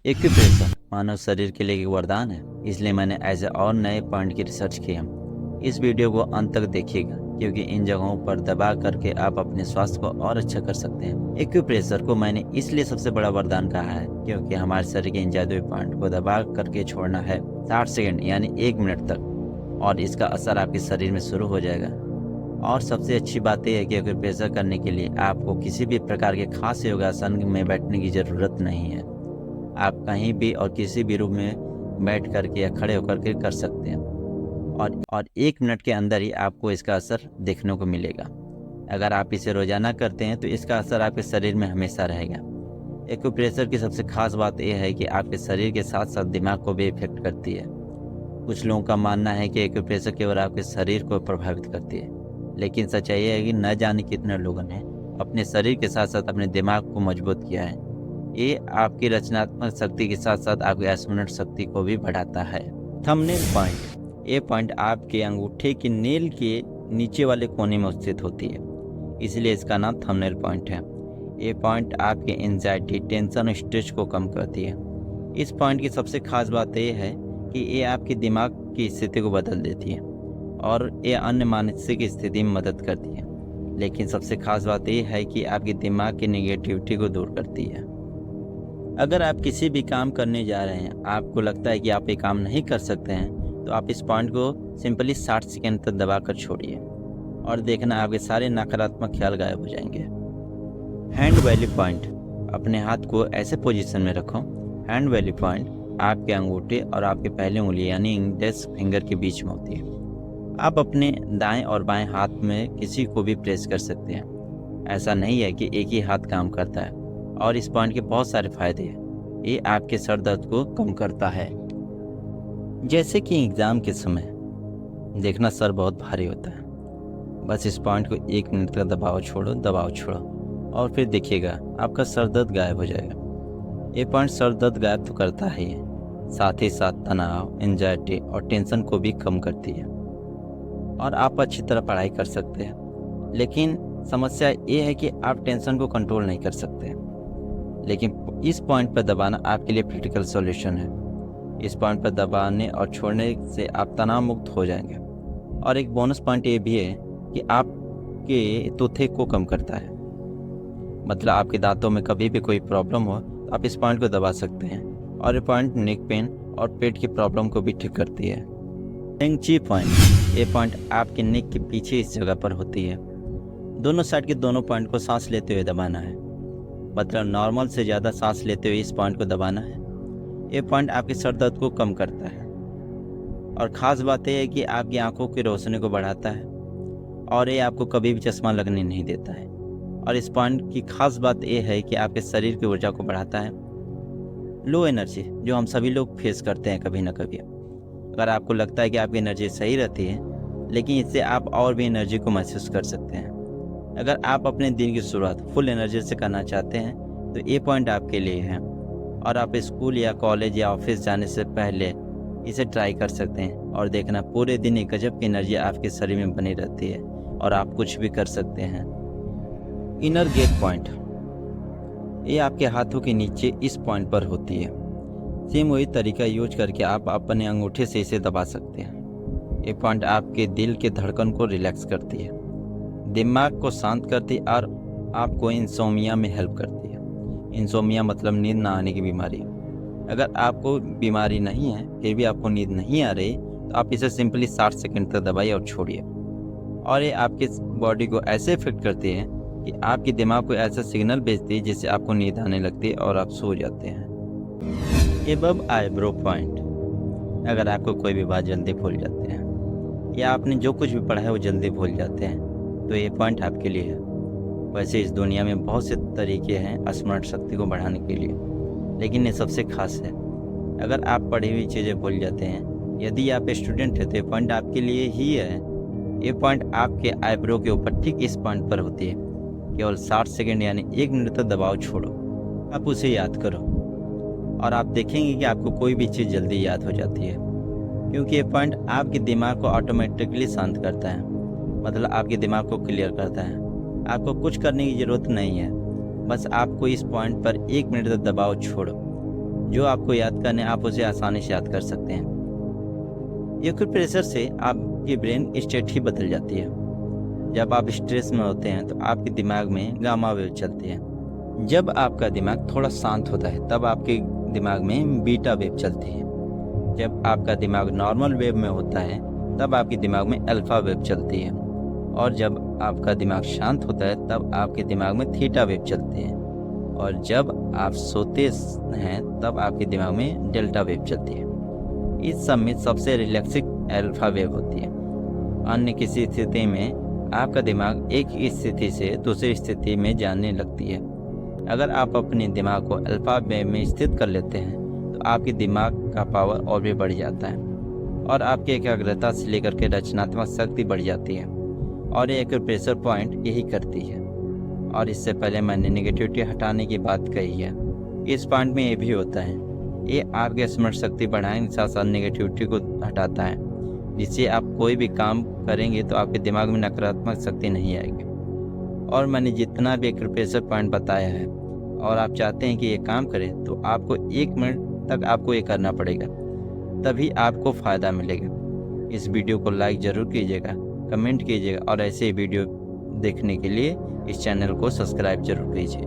Acupressure मानव शरीर के लिए एक वरदान है, इसलिए मैंने ऐसे और नए पॉइंट की रिसर्च की है। इस वीडियो को अंत तक देखिएगा क्योंकि इन जगहों पर दबा करके आप अपने स्वास्थ्य को और अच्छा कर सकते हैं। एक्यूप्रेशर को मैंने इसलिए सबसे बड़ा वरदान कहा है क्योंकि हमारे शरीर के इन जादुई पॉइंट को दबा करके छोड़ना है 60 सेकंड यानी 1 मिनट तक, और इसका असर आपके शरीर में शुरू हो जाएगा। और सबसे अच्छी बात यह है कि एक्यूप्रेशर करने के लिए आपको किसी भी प्रकार के खास योगासन में बैठने की ज़रूरत नहीं है। आप कहीं भी और किसी भी रूम में बैठ करके या खड़े होकर के कर सकते हैं और 1 मिनट के अंदर ही आपको इसका असर देखने को मिलेगा। अगर आप इसे रोजाना करते हैं तो इसका असर आपके शरीर में हमेशा रहेगा। एक्यूप्रेशर की सबसे खास बात यह है कि आपके शरीर के साथ साथ दिमाग को भी इफेक्ट करती है। कुछ लोगों का मानना है कि एक्यूप्रेशर केवल आपके शरीर को प्रभावित करती है, लेकिन सच्चाई है कि न जाने कितने लोगों ने अपने शरीर के साथ साथ अपने दिमाग को मजबूत किया है। ये आपकी रचनात्मक शक्ति के साथ साथ आपकी स्मरण शक्ति को भी बढ़ाता है। थंबनेल पॉइंट, ये पॉइंट आपके अंगूठे के नेल के नीचे वाले कोने में स्थित होती है, इसलिए इसका नाम थंबनेल पॉइंट है। ये पॉइंट आपके एंजाइटी, टेंशन और स्ट्रेस को कम करती है। इस पॉइंट की सबसे खास बात यह है कि ये आपके दिमाग की स्थिति को बदल देती है और ये अन्य मानसिक स्थिति में मदद करती है। लेकिन सबसे खास बात यह है कि आपके दिमाग की नेगेटिविटी को दूर करती है। अगर आप किसी भी काम करने जा रहे हैं, आपको लगता है कि आप ये काम नहीं कर सकते हैं, तो आप इस पॉइंट को सिंपली 60 सेकंड तक दबा कर छोड़िए और देखना आपके सारे नकारात्मक ख्याल गायब हो जाएंगे। हैंड वैल्यू पॉइंट, अपने हाथ को ऐसे पोजीशन में रखो। हैंड वैल्यू पॉइंट आपके अंगूठे और आपके पहले उंगली यानी इंडेक्स फिंगर के बीच में होती है। आप अपने दाएं और बाएं हाथ में किसी को भी प्रेस कर सकते हैं। ऐसा नहीं है कि एक ही हाथ काम करता है, और इस पॉइंट के बहुत सारे फायदे हैं। ये आपके सर दर्द को कम करता है। जैसे कि एग्ज़ाम के समय देखना सर बहुत भारी होता है, बस इस पॉइंट को 1 मिनट तक दबाव छोड़ो और फिर देखिएगा आपका सर दर्द गायब हो जाएगा। ये पॉइंट सर दर्द गायब तो करता ही है, साथ ही साथ तनाव, एंजाइटी और टेंशन को भी कम करती है और आप अच्छी तरह पढ़ाई कर सकते हैं। लेकिन समस्या ये है कि आप टेंशन को कंट्रोल नहीं कर सकते, लेकिन इस पॉइंट पर दबाना आपके लिए क्रिटिकल सॉल्यूशन है। इस पॉइंट पर दबाने और छोड़ने से आप तनाव मुक्त हो जाएंगे। और एक बोनस पॉइंट ये भी है कि आपके टूथेक को कम करता है, मतलब आपके दांतों में कभी भी कोई प्रॉब्लम हो तो आप इस पॉइंट को दबा सकते हैं, और ये पॉइंट नेक पेन और पेट की प्रॉब्लम को भी ठीक करती है। टेंची पॉइंट, ये पॉइंट आपके नेक के पीछे इस जगह पर होती है। दोनों साइड के दोनों पॉइंट को सांस लेते हुए दबाना है, मतलब नॉर्मल से ज़्यादा सांस लेते हुए इस पॉइंट को दबाना है। ये पॉइंट आपके सर दर्द को कम करता है और ख़ास बात यह है कि आपकी आंखों की रोशनी को बढ़ाता है और ये आपको कभी भी चश्मा लगने नहीं देता है। और इस पॉइंट की खास बात यह है कि आपके शरीर की ऊर्जा को बढ़ाता है। लो एनर्जी जो हम सभी लोग फेस करते हैं कभी ना कभी, अगर आपको लगता है कि आपकी एनर्जी सही रहती है, लेकिन इससे आप और भी एनर्जी को महसूस कर सकते हैं। अगर आप अपने दिन की शुरुआत फुल एनर्जी से करना चाहते हैं तो ये पॉइंट आपके लिए है, और आप स्कूल या कॉलेज या ऑफिस जाने से पहले इसे ट्राई कर सकते हैं और देखना पूरे दिन एक गजब की एनर्जी आपके शरीर में बनी रहती है और आप कुछ भी कर सकते हैं। इनर गेट पॉइंट, ये आपके हाथों के नीचे इस पॉइंट पर होती है। सेम वही तरीका यूज करके आप अपने अंगूठे से इसे दबा सकते हैं। ये पॉइंट आपके दिल के धड़कन को रिलैक्स करती है, दिमाग को शांत करती है और आपको इंसोमिया में हेल्प करती है। इंसोमिया मतलब नींद ना आने की बीमारी। अगर आपको बीमारी नहीं है फिर भी आपको नींद नहीं आ रही तो आप इसे सिंपली 60 सेकंड तक दबाइए और छोड़िए, और ये आपके बॉडी को ऐसे इफेक्ट करती है कि आपके दिमाग को ऐसा सिग्नल भेजती है जिससे आपको नींद आने लगती है और आप सो जाते हैं। एबव आईब्रो पॉइंट, अगर आपको कोई भी बात जल्दी भूल जाते हैं या आपने जो कुछ भी पढ़ा है वो जल्दी भूल जाते हैं तो ये पॉइंट आपके लिए है। वैसे इस दुनिया में बहुत से तरीके हैं स्मरण शक्ति को बढ़ाने के लिए, लेकिन ये सबसे खास है। अगर आप पढ़ी हुई चीज़ें भूल जाते हैं, यदि आप स्टूडेंट हैं तो ये पॉइंट आपके लिए ही है। ये पॉइंट आपके आईब्रो के ऊपर ठीक इस पॉइंट पर होती है। केवल 60 सेकंड यानी 1 मिनट तक दबाव छोड़ो, आप उसे याद करो और आप देखेंगे कि आपको कोई भी चीज़ जल्दी याद हो जाती है, क्योंकि ये पॉइंट आपके दिमाग को ऑटोमेटिकली शांत करता है, मतलब आपके दिमाग को क्लियर करता है। आपको कुछ करने की ज़रूरत नहीं है, बस आपको इस पॉइंट पर 1 मिनट तक दबाव छोड़ो जो आपको याद करने आप उसे आसानी से याद कर सकते हैं। एक्यूप्रेशर से आपकी ब्रेन स्टेट ही बदल जाती है। जब आप स्ट्रेस में होते हैं तो आपके दिमाग में गामा वेव चलती है। जब आपका दिमाग थोड़ा शांत होता है तब आपके दिमाग में बीटा वेव चलती है। जब आपका दिमाग नॉर्मल वेव में होता है तब आपके दिमाग में अल्फा वेव चलती है। और जब आपका दिमाग शांत होता है तब आपके दिमाग में थीटा वेव चलती है। और जब आप सोते हैं तब आपके दिमाग में डेल्टा वेव चलती है। इस सब में सबसे रिलैक्सिंग अल्फा वेव होती है। अन्य किसी स्थिति में आपका दिमाग एक स्थिति से दूसरी स्थिति में जाने लगती है। अगर आप अपने दिमाग को अल्फा वेव में स्थित कर लेते हैं तो आपके दिमाग का पावर और भी बढ़ जाता है और आपकी एकाग्रता से लेकर के रचनात्मक शक्ति बढ़ जाती है। और ये एक्यूप्रेशर पॉइंट यही करती है। और इससे पहले मैंने नेगेटिविटी हटाने की बात कही है। इस पॉइंट में ये भी होता है, ये आपकी स्मरण शक्ति बढ़ाने के साथ साथ नेगेटिविटी को हटाता है, जिससे आप कोई भी काम करेंगे तो आपके दिमाग में नकारात्मक शक्ति नहीं आएगी। और मैंने जितना भी एक्यूप्रेशर पॉइंट बताया है और आप चाहते हैं कि ये काम करें तो आपको 1 मिनट तक आपको ये करना पड़ेगा, तभी आपको फ़ायदा मिलेगा। इस वीडियो को लाइक ज़रूर कीजिएगा, कमेंट कीजिएगा और ऐसे वीडियो देखने के लिए इस चैनल को सब्सक्राइब जरूर कीजिए।